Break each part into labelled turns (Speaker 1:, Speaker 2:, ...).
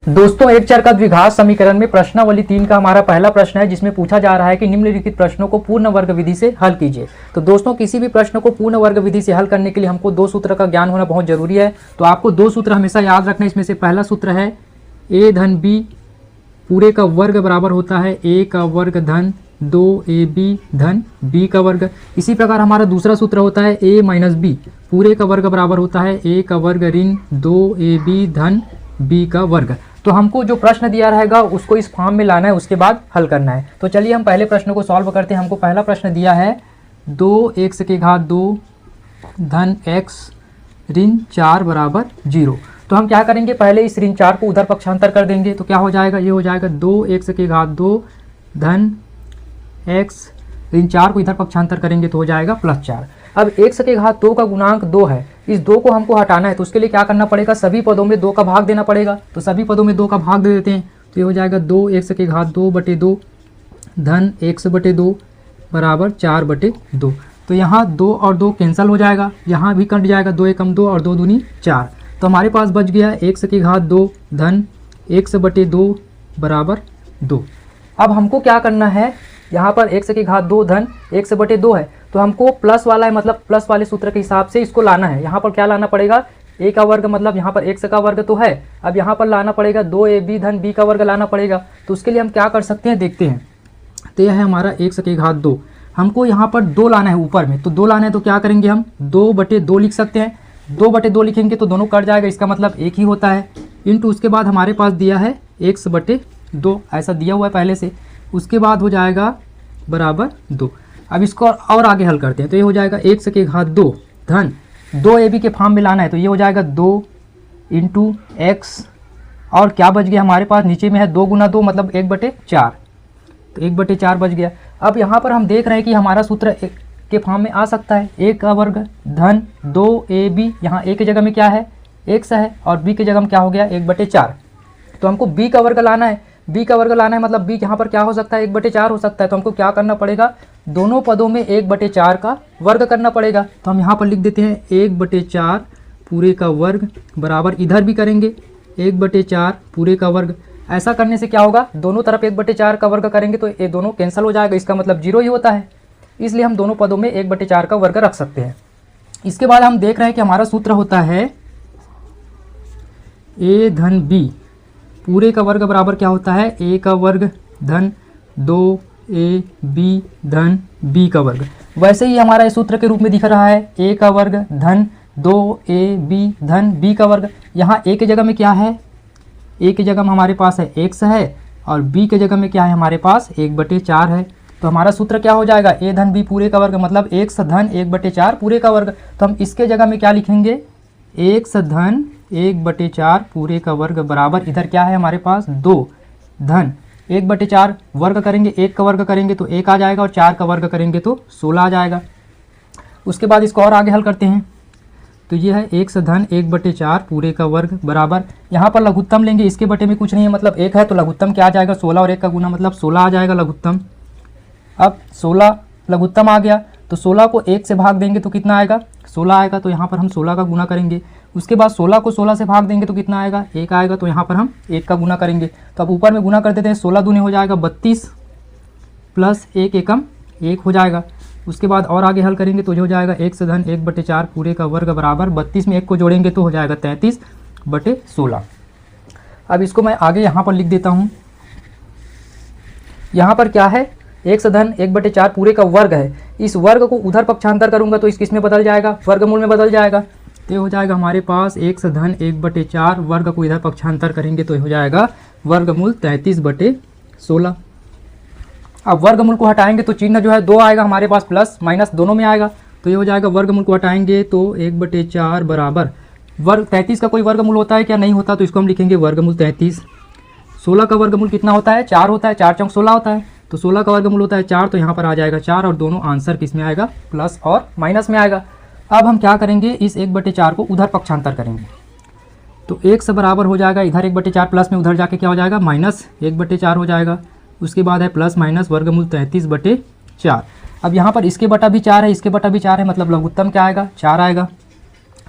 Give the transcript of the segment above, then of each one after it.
Speaker 1: दोस्तों एक चर का द्विघात समीकरण में प्रश्नावली 3 का हमारा पहला प्रश्न है, जिसमें पूछा जा रहा है कि निम्नलिखित प्रश्नों को पूर्ण वर्ग विधि से हल कीजिए। तो दोस्तों किसी भी प्रश्न को पूर्ण वर्ग विधि से हल करने के लिए हमको दो सूत्र का ज्ञान होना बहुत जरूरी है। तो आपको दो सूत्र हमेशा याद रखना है। इसमें से पहला सूत्र है a धन b पूरे का वर्ग बराबर होता है a का वर्ग धन 2ab धन b का वर्ग। इसी प्रकार हमारा दूसरा सूत्र होता है a माइनस b पूरे का वर्ग बराबर होता है a का वर्ग ऋण 2ab धन b का वर्ग। तो हमको जो प्रश्न दिया रहेगा उसको इस फॉर्म में लाना है, उसके बाद हल करना है। तो चलिए हम पहले प्रश्न को सॉल्व करते हैं। हमको पहला प्रश्न दिया है 2x के घात 2 धन x ऋण 4 बराबर 0। तो हम क्या करेंगे, पहले इस ऋण 4 को उधर पक्षांतर कर देंगे। तो क्या हो जाएगा, ये हो जाएगा 2x के घात 2 धन x ऋण 4 को इधर पक्षांतर करेंगे तो हो जाएगा +4। अब x के घात 2 का गुणांक 2 है, इस 2 को हमको हटाना है। तो उसके लिए क्या करना पड़ेगा, सभी पदों में 2 का भाग देना पड़ेगा। तो सभी पदों में 2 का भाग दे देते हैं। तो ये हो जाएगा 2x के घात 2/2 धन x/2 बराबर 4/2। तो यहाँ 2 और 2 कैंसिल हो जाएगा, यहाँ भी कट जाएगा, 2 एकम 2 और 2 दूनी 4। तो हमारे पास बच गया x के घात 2 धन x/2 बराबर 2। अब हमको क्या करना है, यहाँ पर x के घात 2 धन x/2 है, तो हमको प्लस वाला है, मतलब प्लस वाले सूत्र के हिसाब से इसको लाना है। यहाँ पर क्या लाना पड़ेगा, a का वर्ग मतलब यहाँ पर x का वर्ग तो है, अब यहाँ पर लाना पड़ेगा 2ab धन b का वर्ग लाना पड़ेगा। तो उसके लिए हम क्या कर सकते हैं, देखते हैं। तो यह है हमारा x के घात 2, हमको यहाँ पर 2 लाना है ऊपर में। तो 2 लाना है तो क्या करेंगे, हम 2/2 लिख सकते हैं। 2/2 लिखेंगे तो दोनों कट जाएगा, इसका मतलब एक ही होता है। इंटू उसके बाद हमारे पास दिया है x/2, ऐसा दिया हुआ है पहले से। उसके बाद हो जाएगा बराबर 2। अब इसको और आगे हल करते हैं। तो ये हो जाएगा x के घात 2 धन 2ab के फॉर्म में लाना है। तो ये हो जाएगा 2 इंटू x, और क्या बच गया हमारे पास, नीचे में है 2 गुना 2 मतलब 1/4। तो 1/4 बच गया। अब यहाँ पर हम देख रहे हैं कि हमारा सूत्र के फॉर्म में आ सकता है, a का वर्ग धन 2ab, यहाँ a की जगह में क्या है, x है, और b की जगह में क्या हो गया 1/4। तो हमको b का वर्ग लाना है, b का वर्ग लाना है मतलब b यहाँ पर क्या हो सकता है, 1/4 हो सकता है। तो हमको क्या करना पड़ेगा, दोनों पदों में 1/4 का वर्ग करना पड़ेगा। तो हम यहाँ पर लिख देते हैं 1/4 पूरे का वर्ग बराबर, इधर भी करेंगे 1/4 पूरे का वर्ग। ऐसा करने से क्या होगा, दोनों तरफ 1/4 का वर्ग करेंगे तो ये दोनों कैंसिल हो जाएगा, इसका मतलब 0 ही होता है। इसलिए हम दोनों पदों में 1/4 का वर्ग रख सकते हैं। इसके बाद हम देख रहे हैं कि हमारा सूत्र होता है a धन b पूरे का वर्ग बराबर क्या होता है, a का वर्ग धन 2ab धन b का वर्ग। वैसे ही हमारा इस सूत्र के रूप में दिख रहा है, a का वर्ग धन 2ab धन b का वर्ग। यहाँ a की जगह में क्या है, a की जगह में हमारे पास है x है, और b की जगह में क्या है, हमारे पास 1/4 है। तो हमारा सूत्र क्या हो जाएगा, a धन b पूरे का वर्ग मतलब x धन 1/4 पूरे का वर्ग। तो हम इसके जगह में क्या लिखेंगे, x धन 1/4 पूरे का वर्ग बराबर, इधर क्या है हमारे पास 2 धन 1/4 वर्ग करेंगे, 1 का वर्ग करेंगे तो 1 आ जाएगा, और 4 का वर्ग करेंगे तो 16 आ जाएगा। उसके बाद इसको और आगे हल करते हैं। तो ये है x धन 1/4 पूरे का वर्ग बराबर, यहाँ पर लघुत्तम लेंगे, इसके बटे में कुछ नहीं है मतलब 1 है, तो लघुत्तम क्या आ जाएगा, 16 और 1 का गुना मतलब 16 आ जाएगा लघुत्तम। अब 16 लघुत्तम आ गया, तो 16 को 1 से भाग देंगे तो कितना आएगा, 16 आएगा। तो यहाँ पर हम 16 का गुना करेंगे। उसके बाद 16 को 16 से भाग देंगे तो कितना आएगा, 1 आएगा। तो यहाँ पर हम 1 का गुना करेंगे। तो अब ऊपर में गुना कर देते हैं, 16 दूनी हो जाएगा 32 प्लस 1 एकम 1 हो जाएगा। उसके बाद और आगे हल करेंगे तो जो हो जाएगा x धन 1/4 पूरे का वर्ग बराबर 32 में 1 को जोड़ेंगे तो हो जाएगा 33/16। अब इसको मैं आगे यहाँ पर लिख देता हूँ। यहाँ पर क्या है, x धन 1/4 पूरे का वर्ग है, इस वर्ग को उधर पक्षांतर करूंगा तो इस किस में बदल जाएगा, वर्गमूल में बदल जाएगा। तो हो जाएगा हमारे पास x धन 1/4 वर्ग को इधर पक्षांतर करेंगे तो हो जाएगा वर्गमूल 33/16। अब वर्गमूल को हटाएंगे तो चिन्ह जो है 2 आएगा हमारे पास, प्लस माइनस दोनों में आएगा। तो ये हो जाएगा, वर्गमूल को हटाएंगे तो 1/4 बराबर वर्ग 33 का कोई वर्गमूल होता है क्या, नहीं होता, तो इसको हम लिखेंगे वर्गमूल 33। 16 का वर्गमूल कितना होता है, 4 होता है, 4 चौक 16 होता है। तो 16 का वर्गमूल होता है 4, तो यहाँ पर आ जाएगा 4, और दोनों आंसर किस में आएगा, प्लस और माइनस में आएगा। अब हम क्या करेंगे, इस 1/4 को उधर पक्षांतर करेंगे। तो x बराबर हो जाएगा, इधर 1/4 प्लस में उधर जाके क्या हो जाएगा, माइनस 1/4 हो जाएगा। उसके बाद है प्लस माइनस वर्गमूल 33/4। अब यहाँ पर इसके बटा भी 4 है, इसके बटा भी 4 है, मतलब लघुत्तम क्या आएगा, 4 आएगा।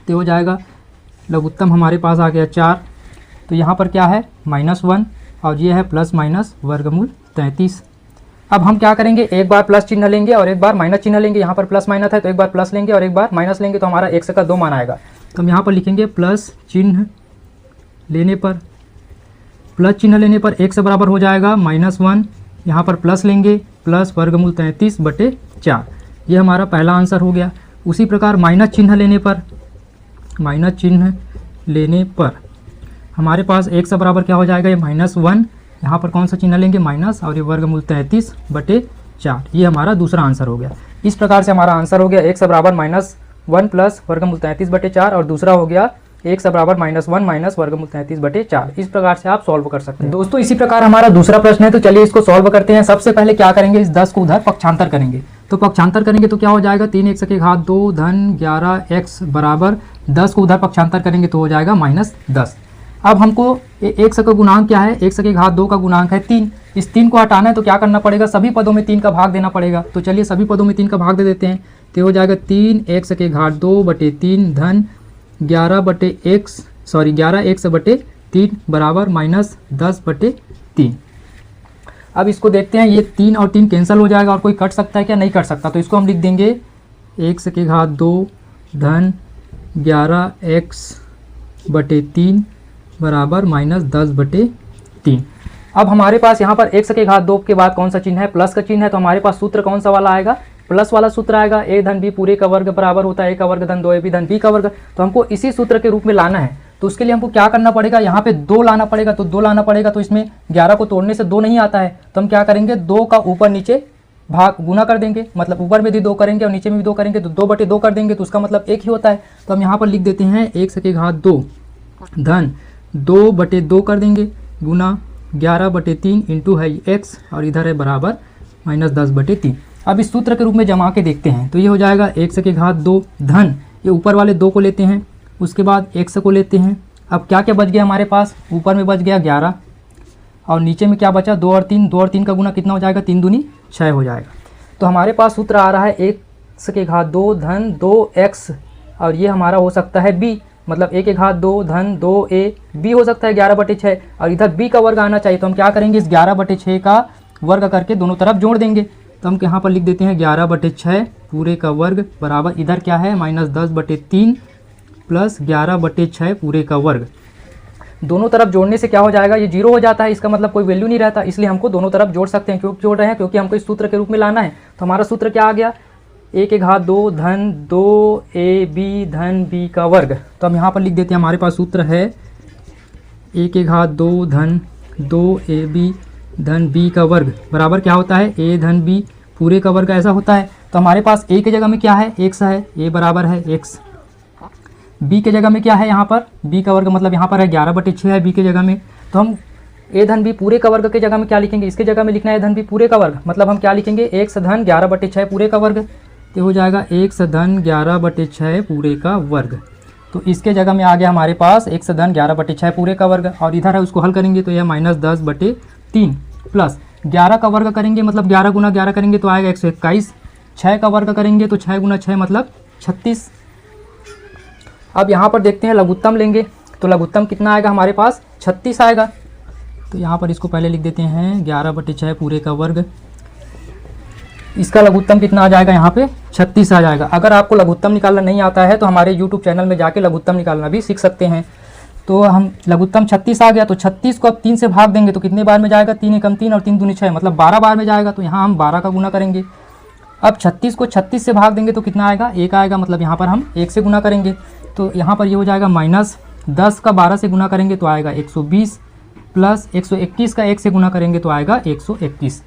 Speaker 1: तो हो जाएगा लघुत्तम हमारे पास आ गया 4। तो यहाँ पर क्या है -1 और ये है प्लस माइनस वर्गमूल 33। अब हम क्या करेंगे, एक बार प्लस चिन्ह लेंगे और एक बार माइनस चिन्ह लेंगे। यहाँ पर प्लस माइनस है तो एक बार प्लस लेंगे और एक बार माइनस लेंगे, तो हमारा x का 2 मान आएगा। तो हम यहाँ पर लिखेंगे प्लस चिन्ह लेने पर x बराबर हो जाएगा -1, यहाँ पर प्लस लेंगे प्लस वर्गमूल 33/4। ये हमारा पहला आंसर हो गया। उसी प्रकार माइनस चिन्ह लेने पर हमारे पास x बराबर क्या हो जाएगा, ये -1, यहाँ पर कौन सा चिन्ह लेंगे, माइनस, और ये वर्गमूल 33/4। ये हमारा दूसरा आंसर हो गया। इस प्रकार से हमारा आंसर हो गया x बराबर -1 प्लस वर्गमूल 33/4 और दूसरा हो गया x बराबर -1 माइनस वर्गमूल 33/4। इस प्रकार से आप सॉल्व कर सकते हैं। दोस्तों इसी प्रकार हमारा दूसरा प्रश्न है, तो चलिए इसको सॉल्व करते हैं। सबसे पहले क्या करेंगे, इस 10 को उधर पक्षांतर करेंगे। तो पक्षांतर करेंगे तो क्या हो जाएगा, 3x की घात 2 धन 11x बराबर 10 को उधर पक्षांतर करेंगे तो हो जाएगा -10। अब हमको x का गुणांक क्या है, x की घात 2 का गुणांक है 3। इस 3 को हटाना है तो क्या करना पड़ेगा, सभी पदों में 3 का भाग देना पड़ेगा। तो चलिए सभी पदों में 3 का भाग दे देते हैं। तो हो जाएगा 3x की घात 2/3 धन 11x/3 बराबर -10/3। अब इसको देखते हैं, ये 3 और 3 कैंसिल हो जाएगा और कोई कट सकता है क्या, नहीं कट सकता। तो इसको हम लिख देंगे x की घात 2 धन 11x/3 बराबर -10/3। अब हमारे पास यहाँ पर x की घात 2 के बाद कौन सा चिन्ह है, प्लस का चिन्ह है। तो हमारे पास सूत्र कौन सा वाला आएगा, प्लस वाला सूत्र आएगा। a धन b पूरे का वर्ग बराबर होता है a का वर्ग धन 2ab धन b का वर्ग। तो हमको इसी सूत्र के रूप में लाना है। तो उसके लिए हमको क्या करना पड़ेगा, यहाँ पे 2 लाना पड़ेगा। तो 2 लाना पड़ेगा तो इसमें 11 को तोड़ने से 2 नहीं आता है। तो हम क्या करेंगे, 2 का ऊपर नीचे भाग गुना कर देंगे, मतलब ऊपर में भी 2 करेंगे और नीचे में भी 2 करेंगे तो 2/2 कर देंगे। तो उसका मतलब 1 ही होता है। तो हम यहाँ पर लिख देते हैं x की घात 2 धन 2/2 कर देंगे गुना 11/3 इंटू है x और इधर है बराबर -10/3। अब इस सूत्र के रूप में जमा के देखते हैं। तो ये हो जाएगा x की घात 2 धन, ये ऊपर वाले 2 को लेते हैं, उसके बाद x को लेते हैं। अब क्या क्या बच गया हमारे पास, ऊपर में बच गया 11 और नीचे में क्या बचा 2 और 3। 2 और 3 का गुना कितना हो जाएगा, 3 दूनी 6 हो जाएगा। तो हमारे पास सूत्र आ रहा है x की घात 2 धन 2x और ये हमारा हो सकता है b, मतलब a की घात 2 धन 2a b हो सकता है 11/6 और इधर b का वर्ग आना चाहिए। तो हम क्या करेंगे, इस 11/6 का वर्ग करके दोनों तरफ जोड़ देंगे। तो हम यहाँ पर लिख देते हैं 11/6 पूरे का वर्ग बराबर इधर क्या है -10/3 प्लस 11/6 पूरे का वर्ग। दोनों तरफ जोड़ने से क्या हो जाएगा, ये 0 हो जाता है, इसका मतलब कोई वैल्यू नहीं रहता। इसलिए हमको दोनों तरफ जोड़ सकते हैं। क्यों जोड़ रहे हैं, क्योंकि हमको इस सूत्र के रूप में लाना है। तो हमारा सूत्र क्या आ गया, a की घात 2 धन 2ab धन b का वर्ग। तो हम यहाँ पर लिख देते हैं, हमारे पास सूत्र है a की घात 2 धन 2ab धन b का वर्ग बराबर क्या होता है, a धन b पूरे का वर्ग ऐसा होता है। तो हमारे पास a की जगह में क्या है, x है, a बराबर है x। b के जगह में क्या है, यहाँ पर b का वर्ग, मतलब यहाँ पर है 11/6 है b के जगह में। तो हम a धन b पूरे का वर्ग के जगह में क्या लिखेंगे, इसके जगह में लिखना है a धन b पूरे का वर्ग, मतलब हम क्या लिखेंगे x धन 11/6 पूरे का वर्ग। तो हो जाएगा x धन 11/6 पूरे का वर्ग। तो इसके जगह में आ गया हमारे पास x धन 11/6 पूरे का वर्ग और इधर है उसको हल करेंगे तो यह -10/3 प्लस 11 का वर्ग करेंगे, मतलब 11 गुना 11 करेंगे तो आएगा 121। 6 का वर्ग करेंगे तो 6 गुना 6 मतलब 36। अब यहाँ पर देखते हैं लघुत्तम लेंगे तो लघुत्तम कितना आएगा हमारे पास, 36 आएगा। तो यहाँ पर इसको पहले लिख देते हैं 11/6 पूरे का वर्ग। इसका लघुत्तम कितना आ जाएगा, यहाँ पे 36 आ जाएगा। अगर आपको लघुत्तम निकालना नहीं आता है तो हमारे YouTube चैनल में जाके लघुत्तम निकालना भी सीख सकते हैं। तो हम लघुत्तम 36 आ गया, तो 36 को अब 3 से भाग देंगे तो कितने बार में जाएगा, 3 एकम 3 और 3 दूनी 6, मतलब 12 बार में जाएगा। तो यहाँ हम 12 का गुना करेंगे। अब 36 को 36 से भाग देंगे तो कितना आएगा, 1 आएगा, मतलब यहाँ पर हम 1 से गुना करेंगे। तो यहाँ पर ये हो जाएगा -10 का 12 से गुना करेंगे तो आएगा 120 प्लस 121 का 1 से गुना करेंगे तो आएगा 121।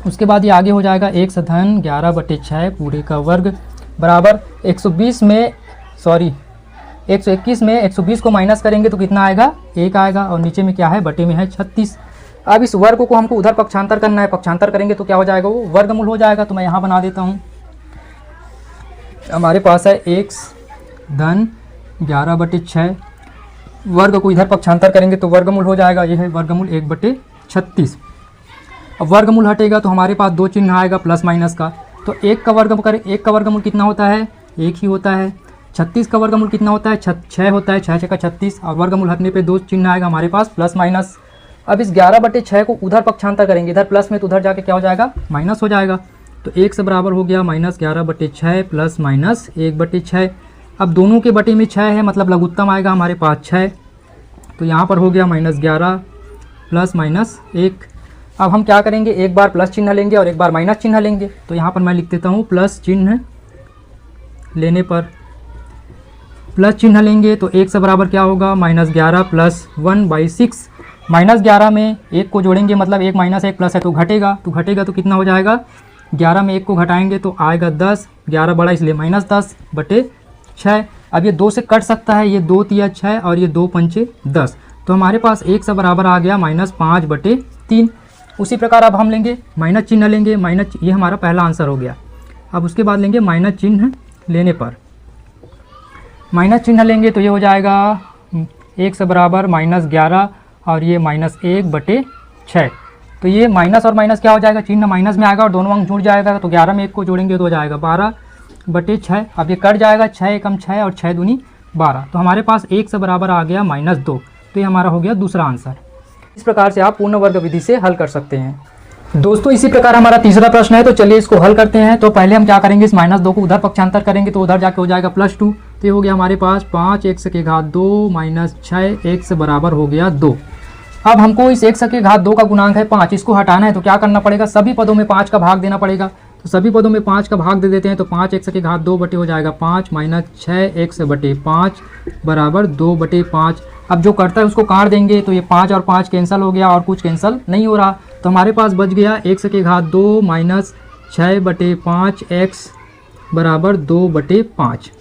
Speaker 1: उसके बाद ये आगे हो जाएगा x धन 11/6 पूरे का वर्ग बराबर 121 में 120 को माइनस करेंगे तो कितना आएगा, 1 आएगा और नीचे में क्या है, बटे में है 36। अब इस वर्ग को हमको उधर पक्षांतर करना है, पक्षांतर करेंगे तो क्या हो जाएगा, वो वर्गमूल हो जाएगा। तो मैं यहाँ बना देता हूँ, हमारे पास है x धन 11/6 वर्ग को इधर पक्षांतर करेंगे तो वर्गमूल हो जाएगा, यह है वर्गमूल 1/36। अब वर्गमूल हटेगा तो हमारे पास 2 चिन्ह आएगा प्लस माइनस का। तो 1 का वर्गमूल कितना होता है, 1 ही होता है। 36 का वर्गमूल कितना होता है? 6 होता है, 6 का 36, और वर्गमूल हटने पे 2 चिन्ह आएगा हमारे पास प्लस माइनस। अब इस 11/6 को उधर पक्षांतर करेंगे, इधर प्लस में तो उधर जाके क्या हो जाएगा? माइनस हो जाएगा। तो 1 से बराबर हो गया -11/6 प्लस माइनस 1/6। अब दोनों के बटे में 6 है, मतलब लघुत्तम आएगा हमारे पास 6। तो यहाँ पर हो गया -11 प्लस माइनस 1। अब हम क्या करेंगे, एक बार प्लस चिन्ह लेंगे और एक बार माइनस चिन्ह लेंगे। तो यहाँ पर मैं लिख देता हूँ प्लस चिन्ह लेने पर, प्लस चिन्ह लेंगे तो 1 से बराबर क्या होगा? -11 प्लस 1/6। -11 में 1 को जोड़ेंगे, मतलब 1 माइनस 1 प्लस है तो घटेगा, तो कितना हो जाएगा? 11 में 1 को घटाएंगे तो आएगा 10, 11 बड़ा इसलिए -10/6। अब ये 2 से कट सकता है, ये 2 तिया 6 और ये 2 पंचे 10, तो हमारे पास 1 से बराबर आ गया -5/3। उसी प्रकार अब हम लेंगे माइनस चिन्ह लेंगे, माइनस, ये हमारा पहला आंसर हो गया। अब उसके बाद लेंगे माइनस चिन्ह लेने पर, माइनस चिन्ह लेंगे तो ये हो जाएगा 1 से बराबर -11 और ये -1/6। तो ये माइनस और माइनस क्या हो जाएगा? चिन्ह माइनस में आएगा और दोनों अंक जुड़ जाएगा, तो 11 में 1 को जोड़ेंगे तो हो जाएगा 12/6। अब ये कट जाएगा, 6 एकम 6 और 6 दूनी 12, तो हमारे पास 1 से बराबर आ गया -2। तो ये हमारा हो गया दूसरा आंसर। इस प्रकार से आप पूर्ण वर्ग विधि से हल कर सकते हैं। दोस्तों इसी प्रकार हमारा तीसरा प्रश्न है, तो चलिए इसको हल करते हैं। तो पहले हम क्या करेंगे, इस -2 को उधर पक्षांतर करेंगे तो उधर जाके हो जाएगा +2। तो ये हो गया हमारे पास 5x की घात 2 माइनस 6x बराबर हो गया 2। अब हमको इस x की घात 2 का गुणांक है 5, इसको हटाना है तो क्या करना पड़ेगा? सभी पदों में 5 का भाग देना पड़ेगा। तो सभी पदों में 5 का भाग दे देते हैं, तो 5x की घात 2 बटे हो जाएगा 5 माइनस 6x/5 बराबर 2/5। अब जो करता है उसको काट देंगे, तो ये 5 और 5 कैंसिल हो गया और कुछ कैंसिल नहीं हो रहा, तो हमारे पास बच गया x की घात 2 माइनस 6/5x बराबर 2/5।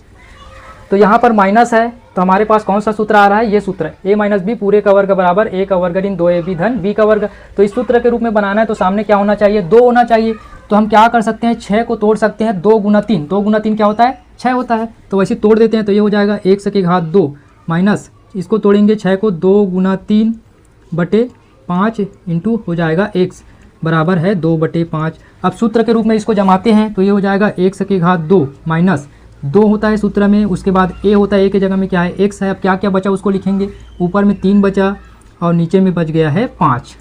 Speaker 1: तो यहाँ पर माइनस है, तो हमारे पास कौन सा सूत्र आ रहा है? ये सूत्र है, a - b पूरे का वर्ग बराबर a का वर्ग ऋण 2ab धन b का वर्ग। तो इस सूत्र के रूप में बनाना है तो सामने क्या होना चाहिए? 2 होना चाहिए। तो हम क्या कर सकते हैं, 6 को तोड़ सकते हैं 2 गुना 3, 2 गुना 3 क्या होता है? 6 होता है, तो वैसे तोड़ देते हैं। तो ये हो जाएगा x की घात 2 माइनस, इसको तोड़ेंगे 6 को, 2 गुना 3/5 इंटू हो जाएगा x बराबर है 2/5। अब सूत्र के रूप में इसको जमाते हैं तो ये हो जाएगा x की घात 2 माइनस 2 होता है सूत्र में, उसके बाद a होता है, a की जगह में क्या है? x है। अब क्या क्या बचा उसको लिखेंगे, ऊपर में 3 बचा और नीचे में बच गया है 5।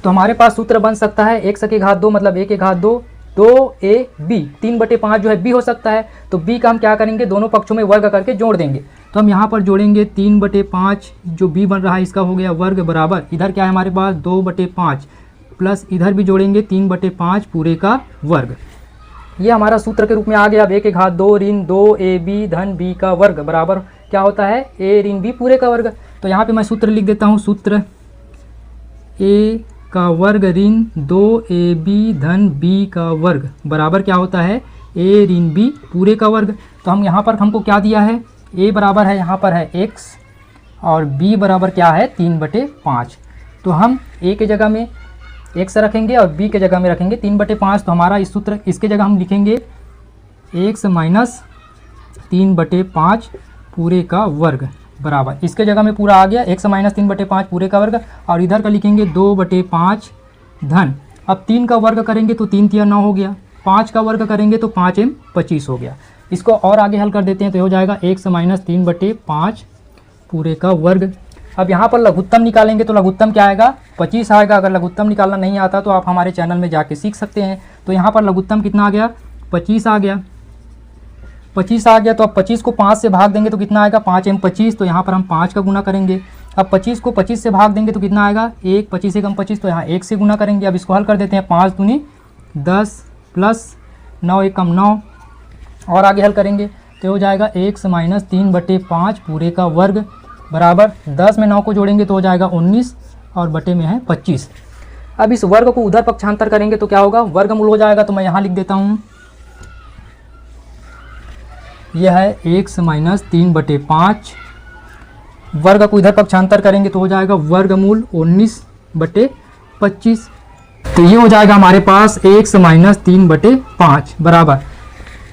Speaker 1: तो हमारे पास सूत्र बन सकता है x की घात 2 मतलब a की घात 2 2ab, 3/5 जो है b हो सकता है। तो b का हम क्या करेंगे, दोनों पक्षों में वर्ग करके जोड़ देंगे। तो हम यहाँ पर जोड़ेंगे 3/5, जो b बन रहा है इसका हो गया वर्ग बराबर, इधर क्या है हमारे पास 2/5 प्लस इधर भी जोड़ेंगे 3/5 पूरे का वर्ग। ये हमारा सूत्र के रूप में आ गया। अब a की घात 2 ऋण 2ab धन b का वर्ग बराबर क्या होता है? a ऋण b पूरे का वर्ग। तो यहाँ पे मैं सूत्र लिख देता हूँ, सूत्र a का वर्ग ऋण 2ab धन b का वर्ग बराबर क्या होता है? a ऋण b पूरे का वर्ग। तो हम यहाँ पर हमको क्या दिया है? a बराबर है यहाँ पर है x और b बराबर क्या है? 3/5। तो हम a के जगह में x रखेंगे और b के जगह में रखेंगे 3/5। तो हमारा इस सूत्र, इसके जगह हम लिखेंगे x माइनस 3/5 पूरे का वर्ग बराबर, इसके जगह में पूरा आ गया x माइनस 3/5 पूरे का वर्ग, और इधर का लिखेंगे 2/5 धन। अब 3 का वर्ग करेंगे तो 3 तिया 9 हो गया, 5 का वर्ग करेंगे तो 5m 25 हो गया। इसको और आगे हल कर देते हैं तो हो जाएगा x माइनस 3/5 पूरे का वर्ग। अब यहाँ पर लघुत्तम निकालेंगे तो लघुत्तम क्या आएगा? 25 आएगा। अगर लघुत्तम निकालना नहीं आता तो आप हमारे चैनल में जाके सीख सकते हैं। तो यहाँ पर लघुत्तम कितना आ गया? 25 आ गया, 25 आ गया। तो अब 25 को 5 से भाग देंगे तो कितना आएगा? 5m 25। तो यहाँ पर हम 5 का गुना करेंगे। अब 25 को 25 से भाग देंगे तो कितना आएगा? 1, 25 एकम 25, तो यहाँ 1 से गुना करेंगे। अब इसको हल कर देते हैं, 5 दूनी 10 प्लस 9 एकम 9, और आगे हल करेंगे तो हो जाएगा x माइनस 3/5 पूरे का वर्ग बराबर 10 में 9 को जोड़ेंगे तो हो जाएगा 19 और बटे में है 25। अब इस वर्ग को उधर पक्षांतर करेंगे तो क्या होगा? वर्गमूल हो जाएगा। तो मैं यहाँ लिख देता हूँ, यह है x माइनस 3/5, वर्ग को इधर पक्षांतर करेंगे तो हो जाएगा वर्गमूल 19/25। तो ये हो जाएगा हमारे पास x माइनस 3/5 बराबर,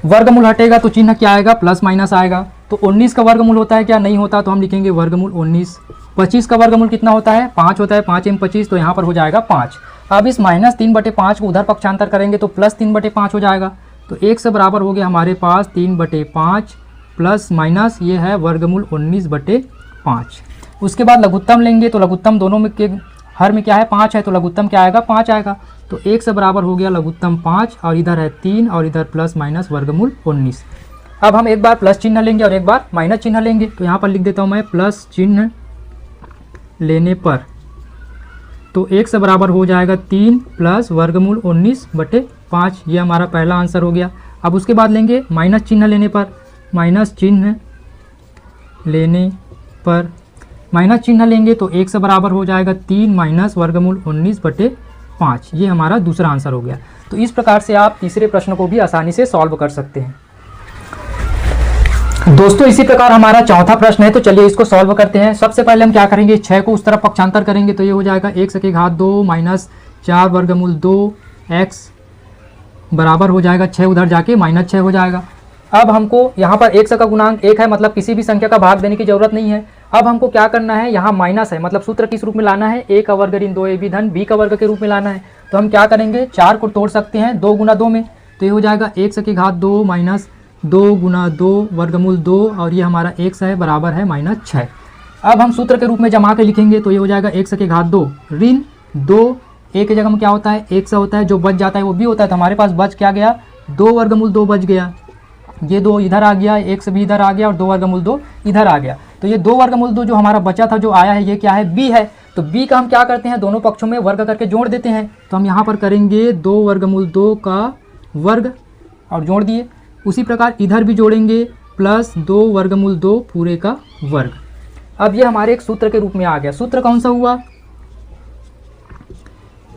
Speaker 1: वर्गमूल हटेगा तो चिन्ह क्या आएगा? प्लस माइनस आएगा। तो 19 का वर्गमूल होता है क्या? नहीं होता, तो हम लिखेंगे वर्गमूल 19। 25 का वर्गमूल कितना होता है? 5 होता है, 5m 25, तो यहाँ पर हो जाएगा 5। अब इस माइनस 3/5 को उधर पक्षांतर करेंगे तो प्लस 3/5 हो जाएगा। तो 1 से बराबर हो गया हमारे पास 3/5 प्लस माइनस ये है वर्गमूल 19/5। उसके बाद लघुत्तम लेंगे तो लघुत्तम दोनों में के हर में क्या है 5 है, तो लघुत्तम क्या आएगा 5 आएगा। तो 1 से बराबर हो गया लघुत्तम 5 और इधर है 3 और इधर प्लस माइनस वर्गमूल 19। अब हम एक बार प्लस चिन्ह लेंगे और एक बार माइनस चिन्ह लेंगे। तो यहाँ पर लिख देता हूँ मैं प्लस चिन्ह लेने पर तो 1 से बराबर हो जाएगा 3 प्लस वर्गमूल 19/5। ये हमारा पहला आंसर हो गया। अब उसके बाद लेंगे माइनस चिन्ह लेने पर, माइनस चिन्ह लेने पर माइनस चिन्ह लेंगे तो 1 से बराबर हो जाएगा 3 माइनस वर्गमूल 19/5। ये हमारा दूसरा आंसर हो गया। तो इस प्रकार से आप तीसरे प्रश्न को भी आसानी से सॉल्व कर सकते हैं। दोस्तों इसी प्रकार हमारा चौथा प्रश्न है, तो चलिए इसको सॉल्व करते हैं। सबसे पहले हम क्या करेंगे, 6 को उस तरफ पक्षांतर करेंगे तो ये हो जाएगा 1 माइनस 4 वर्गमूल 2 x बराबर हो जाएगा 6, उधर जाके -6 हो जाएगा। अब हमको यहाँ पर x का गुणांक 1 है, मतलब किसी भी संख्या का भाग देने की जरूरत नहीं है। अब हमको क्या करना है, यहाँ माइनस है मतलब सूत्र किस रूप में लाना है, a का वर्ग ऋण 2ab धन b का वर्ग के रूप में लाना है। तो हम क्या करेंगे, 4 को तोड़ सकते हैं 2 गुना 2 में, तो ये हो जाएगा 1 माइनस 2 गुना 2 वर्गमूल 2 और ये हमारा x है बराबर है -6। अब हम सूत्र के रूप में जमा के लिखेंगे तो ये हो जाएगा 1 ऋण 2, a की जगह में क्या होता है 1 होता है, जो बच जाता है वो b होता है। तो हमारे पास बच क्या गया, 2 वर्गमूल 2 बच गया, ये 2 इधर आ गया, 1 भी इधर आ गया और 2 वर्गमूल 2 इधर आ गया। तो ये 2 वर्गमूल 2 जो हमारा बचा था जो आया है ये क्या है, b है। तो b का हम क्या करते हैं, दोनों पक्षों में वर्ग करके जोड़ देते हैं। तो हम यहाँ पर करेंगे 2 वर्गमूल 2 का वर्ग और जोड़ दिए। उसी प्रकार इधर भी जोड़ेंगे प्लस 2 वर्गमूल 2 पूरे का वर्ग। अब ये हमारे एक सूत्र के रूप में आ गया। सूत्र कौन सा हुआ,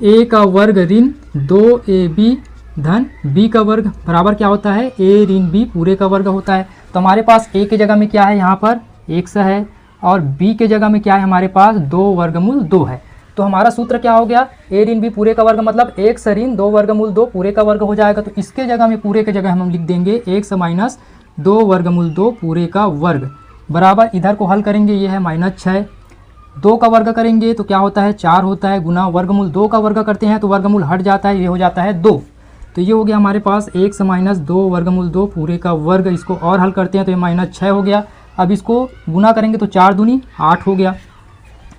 Speaker 1: a का वर्ग ऋण 2ab धन b का वर्ग बराबर क्या होता है, a ऋण b पूरे का वर्ग होता है। तो हमारे पास a की जगह में क्या है, यहाँ पर x है और b के जगह में क्या है, हमारे पास 2 वर्गमूल 2 है। तो हमारा सूत्र क्या हो गया, a ऋण b पूरे का वर्ग मतलब x ऋण 2 वर्गमूल 2 पूरे का वर्ग हो जाएगा। तो इसके जगह में पूरे के जगह हम लिख देंगे x माइनस 2 वर्गमूल 2 पूरे का वर्ग बराबर, इधर को हल करेंगे ये है -6, 2 का वर्ग करेंगे तो क्या होता है 4 होता है, गुना वर्गमूल 2 का वर्ग करते हैं तो वर्गमूल हट जाता है, ये हो जाता है 2। तो ये हो गया हमारे पास x माइनस 2 वर्गमूल 2 पूरे का वर्ग। इसको और हल करते हैं तो ये -6 हो गया। अब इसको गुना करेंगे तो 4 दूनी 8 हो गया।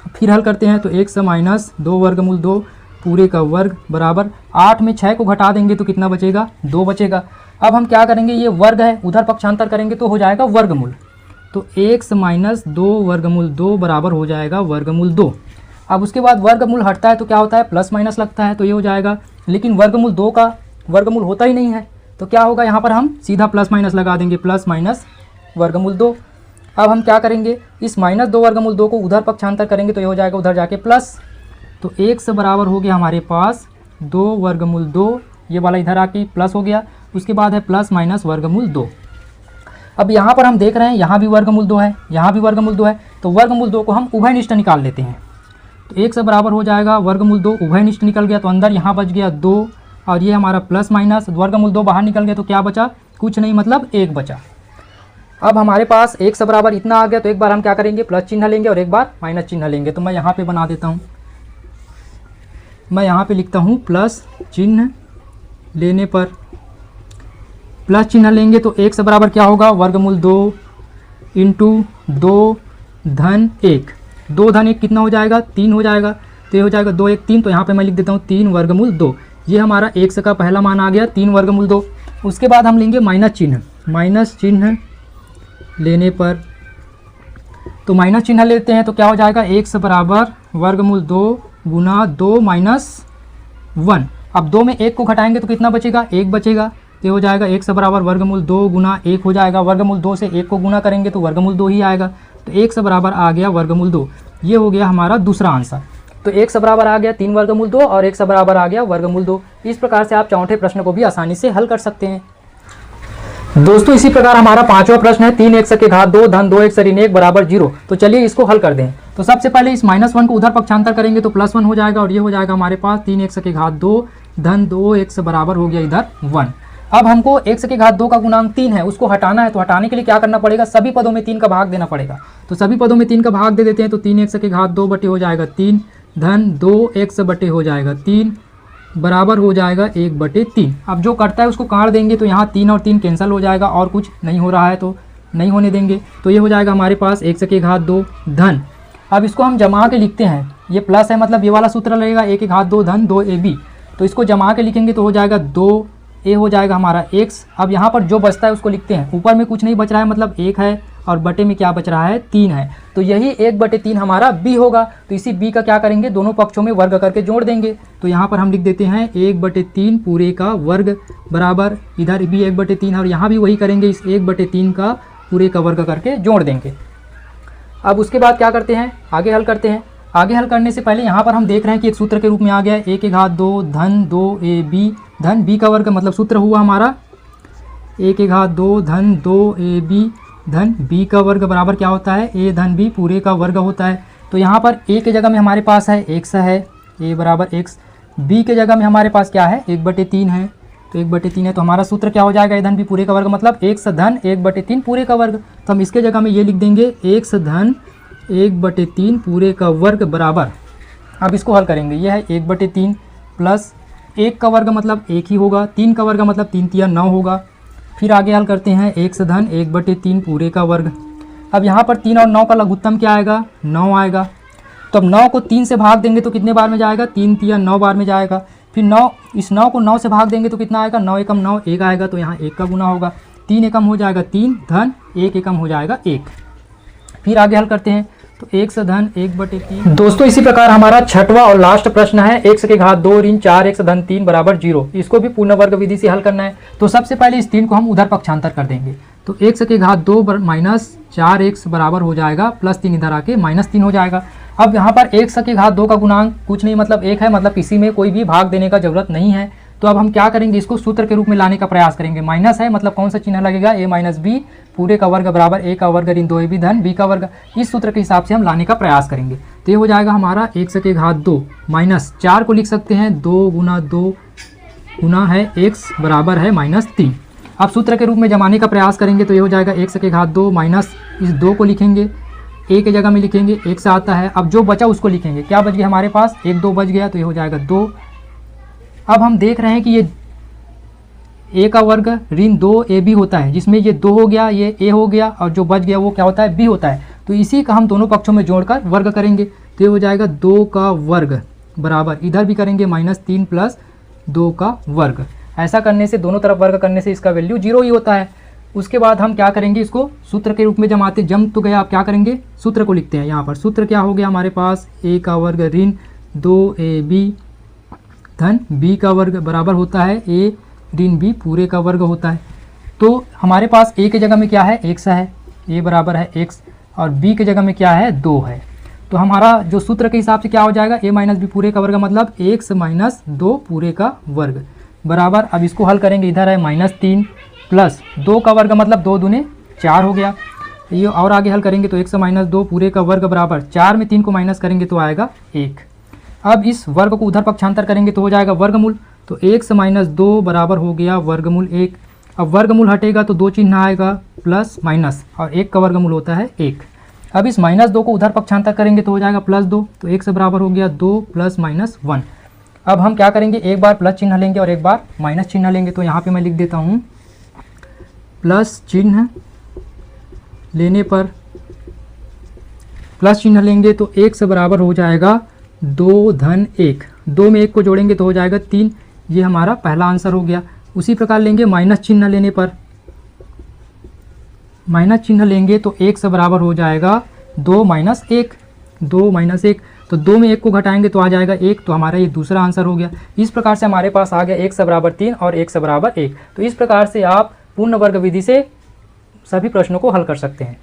Speaker 1: फिर हल करते हैं तो x माइनस 2 वर्गमूल 2 पूरे का वर्ग बराबर 8 में 6 को घटा देंगे तो कितना बचेगा, 2 बचेगा। अब हम क्या करेंगे, ये वर्ग है उधर पक्षांतर करेंगे तो हो जाएगा वर्गमूल। तो x माइनस 2 वर्गमूल 2 बराबर हो जाएगा वर्गमूल 2। अब उसके बाद वर्गमूल हटता है तो क्या होता है, प्लस माइनस लगता है, तो ये हो जाएगा। लेकिन वर्गमूल 2 का वर्गमूल होता ही नहीं है तो क्या होगा, यहाँ पर हम सीधा प्लस माइनस लगा देंगे, प्लस माइनस वर्गमूल 2। अब हम क्या करेंगे, इस -2 वर्गमूल 2 को उधर पक्षांतर करेंगे तो ये हो जाएगा उधर जाके प्लस। तो 1 से बराबर हो गया हमारे पास 2 वर्गमूल 2, ये वाला इधर आके प्लस हो गया। उसके बाद है प्लस माइनस वर्गमूल 2। अब यहाँ पर हम देख रहे हैं यहाँ भी वर्गमूल 2 है, यहाँ भी वर्गमूल 2 है, तो वर्गमूल 2 को हम उभयनिष्ठ निकाल लेते हैं। तो 1 से बराबर हो जाएगा वर्गमूल 2, उभयनिष्ठ निकल गया तो अंदर यहाँ बच गया 2 और ये हमारा प्लस माइनस वर्गमूल 2 बाहर निकल गया तो क्या बचा, कुछ नहीं, मतलब 1 बचा। अब हमारे पास 1 से बराबर इतना आ गया तो एक बार हम क्या करेंगे, प्लस चिन्ह लेंगे और एक बार माइनस चिन्ह लेंगे। तो मैं यहाँ पे बना देता हूँ, मैं यहाँ पे लिखता हूँ प्लस चिन्ह लेने पर, प्लस चिन्ह लेंगे तो 1 से बराबर क्या होगा, वर्गमूल 2 इंटू 2 धन 1, 2 धन 1 कितना हो जाएगा, 3 हो जाएगा। तो ये हो जाएगा 2 1 3, तो यहाँ पे मैं लिख देता हूँ 3 वर्गमूल 2। ये हमारा 1 का पहला मान आ गया 3 वर्गमूल 2। उसके बाद हम लेंगे माइनस चिन्ह, माइनस चिन्ह लेने पर तो माइनस चिन्ह लेते हैं तो क्या हो जाएगा, 1 बराबर वर्गमूल 2 गुना 2 माइनस 1। अब 2 में 1 को घटाएंगे तो कितना बचेगा, 1 बचेगा। तो हो जाएगा 1 बराबर वर्गमूल 2 गुना 1 हो जाएगा, वर्गमूल 2 से 1 को गुना करेंगे तो वर्गमूल 2 ही आएगा। तो 1 बराबर आ गया वर्गमूल 2। ये हो गया हमारा दूसरा आंसर। तो 1 बराबर आ गया 3 वर्गमूल 2 और 1 बराबर आ गया वर्गमूल 2। इस प्रकार से आप चौथे प्रश्न को भी आसानी से हल कर सकते हैं। दोस्तों इसी प्रकार हमारा पांचवा प्रश्न है 3x के घात 2 धन 2x ऋण 1 बराबर 0। तो चलिए इसको हल कर दें। तो सबसे पहले इस -1 को उधर पक्षांतर करेंगे तो +1 हो जाएगा और ये हो जाएगा हमारे पास 3x के घात 2 धन 2x बराबर हो गया इधर 1। अब हमको x के घात 2 का गुणांक 3 है, उसको हटाना है। तो हटाने के लिए क्या करना पड़ेगा, सभी पदों में 3 का भाग देना पड़ेगा। तो सभी पदों में 3 का भाग दे देते हैं। तो 3x के घात 2 बटे हो जाएगा 3 धन 2x बटे हो जाएगा 3 बराबर हो जाएगा 1/3। अब जो कटता है उसको काट देंगे तो यहाँ 3 और 3 कैंसिल हो जाएगा और कुछ नहीं हो रहा है। तो नहीं होने देंगे। तो ये हो जाएगा हमारे पास x की घात 2 धन, अब इसको हम जमा के लिखते हैं, ये प्लस है मतलब ये वाला सूत्र लगेगा a की घात 2 धन 2ab, तो इसको जमा के लिखेंगे तो हो जाएगा 2a हो जाएगा हमारा x। अब यहाँ पर जो बचता है उसको लिखते हैं, ऊपर में कुछ नहीं बच रहा है मतलब 1 है और बटे में क्या बच रहा है 3 है, तो यही 1/3 हमारा b होगा। तो इसी b का क्या करेंगे, दोनों पक्षों में वर्ग करके जोड़ देंगे। तो यहाँ पर हम लिख देते हैं 1/3 पूरे का वर्ग बराबर, इधर भी 1/3 और यहाँ भी वही करेंगे, इस 1/3 का पूरे का वर्ग करके जोड़ देंगे। अब उसके बाद क्या करते हैं, आगे हल करते हैं। आगे हल करने से पहले यहाँ पर हम देख रहे हैं कि एक सूत्र के रूप में आ गया है a की घात 2 धन 2ab धन b का वर्ग, मतलब सूत्र हुआ हमारा a की घात 2 धन 2ab धन b का वर्ग बराबर क्या होता है, a धन b पूरे का वर्ग होता है। तो यहाँ पर a के जगह में हमारे पास है x है, a बराबर x, b के जगह में हमारे पास क्या है 1/3 है, तो 1/3 है, तो हमारा सूत्र क्या हो जाएगा, a धन b पूरे का वर्ग मतलब x धन 1/3 पूरे का वर्ग। तो हम इसके जगह में ये लिख देंगे x धन 1/3 पूरे का वर्ग बराबर, अब इसको हल करेंगे, ये है 1/3 प्लस 1 का वर्ग मतलब 1 ही होगा, 3 का वर्ग मतलब 3 तिया 9 होगा। फिर आगे हल करते हैं x धन 1/3 पूरे का वर्ग। अब यहाँ पर 3 और 9 का लघुत्तम क्या आएगा, 9 आएगा। तो अब 9 को 3 से भाग देंगे तो कितने बार में जाएगा, 3 तिया 9 बार में जाएगा। फिर 9, इस 9 को 9 से भाग देंगे तो कितना आएगा, 9 एकम 9 1 आएगा, तो यहाँ 1 का गुना होगा, 3 एकम हो जाएगा 3 धन 1 एकम हो जाएगा 1। फिर आगे हल करते हैं, तो x धन 1/3। दोस्तों इसी प्रकार हमारा छठवां और लास्ट प्रश्न है x की घात 2 ऋण 4x धन 3 बराबर 0। इसको भी पूर्ण वर्ग विधि से हल करना है। तो सबसे पहले इस 3 को हम उधर पक्षांतर कर देंगे, तो x की घात 2 माइनस 4x बराबर हो जाएगा प्लस 3 इधर आके माइनस 3 हो जाएगा। अब यहाँ पर x की घात 2 का गुणांक कुछ नहीं मतलब 1 है, मतलब किसी में कोई भी भाग देने का जरूरत नहीं है। तो अब हम क्या करेंगे, इसको सूत्र के रूप में लाने का प्रयास करेंगे। माइनस है मतलब कौन सा चिन्ह लगेगा, a माइनस बी पूरे का वर्ग बराबर a का वर्ग ऋण 2ab धन b का वर्ग, इस सूत्र के हिसाब से हम लाने का प्रयास करेंगे। तो ये हो जाएगा हमारा x की घात 2 माइनस 4 को लिख सकते हैं 2 गुना 2 गुना है x बराबर है माइनस 3। अब सूत्र के रूप में जमाने का प्रयास करेंगे तो ये हो जाएगा x की घात 2 माइनस इस 2 को लिखेंगे, a के जगह में लिखेंगे, x आता है, अब जो बचा उसको लिखेंगे, क्या बच गया हमारे पास 1 2 बच गया, तो ये हो जाएगा 2। अब हम देख रहे हैं कि ये a का वर्ग ऋण 2ab होता है, जिसमें ये 2 हो गया, ये a हो गया, और जो बच गया वो क्या होता है b होता है। तो इसी का हम दोनों पक्षों में जोड़कर वर्ग करेंगे, तो ये हो जाएगा 2 का वर्ग बराबर, इधर भी करेंगे माइनस 3 प्लस 2 का वर्ग। ऐसा करने से दोनों तरफ वर्ग करने से इसका वैल्यू 0 ही होता है। उसके बाद हम क्या करेंगे, इसको सूत्र के रूप में जमाते जम तो गया, आप क्या करेंगे, सूत्र को लिखते हैं। यहाँ पर सूत्र क्या हो गया हमारे पास, a का वर्ग ऋण 2ab धन b का वर्ग बराबर होता है a ऋण b पूरे का वर्ग होता है। तो हमारे पास a की जगह में क्या है, x है, a बराबर है x, और b की जगह में क्या है 2 है। तो हमारा जो सूत्र के हिसाब से क्या हो जाएगा, a माइनस बी पूरे का वर्ग मतलब x माइनस 2 पूरे का वर्ग बराबर, अब इसको हल करेंगे, इधर है माइनस 3 प्लस 2 का वर्ग मतलब 2 दूने 4 हो गया। ये और आगे हल करेंगे तो x माइनस 2 पूरे का वर्ग बराबर 4 में 3 को माइनस करेंगे तो आएगा 1। अब इस वर्ग को उधर पक्षांतर करेंगे तो हो जाएगा वर्गमूल, तो x माइनस 2 बराबर हो गया वर्गमूल 1। अब वर्गमूल हटेगा तो 2 चिन्ह आएगा प्लस माइनस, और 1 का वर्गमूल होता है 1। अब इस माइनस 2 को उधर पक्षांतर करेंगे तो हो जाएगा प्लस 2, तो x बराबर हो गया 2 प्लस माइनस 1। अब हम क्या करेंगे, एक बार प्लस चिन्ह लेंगे और एक बार माइनस चिन्ह लेंगे। तो यहाँ पे मैं लिख देता हूँ, प्लस चिन्ह लेने पर प्लस चिन्ह लेंगे तो x बराबर हो जाएगा 2 धन 1, 2 में 1 को जोड़ेंगे तो हो जाएगा 3, ये हमारा पहला आंसर हो गया। उसी प्रकार लेंगे माइनस चिन्ह लेने पर, माइनस चिन्ह लेंगे तो x बराबर हो जाएगा 2 माइनस 1, 2 माइनस 1, तो 2 में 1 को घटाएंगे तो आ जाएगा 1, तो हमारा ये दूसरा आंसर हो गया। इस प्रकार से हमारे पास आ गया x बराबर 3 और x बराबर 1। तो इस प्रकार से आप पूर्ण वर्ग विधि से सभी प्रश्नों को हल कर सकते हैं।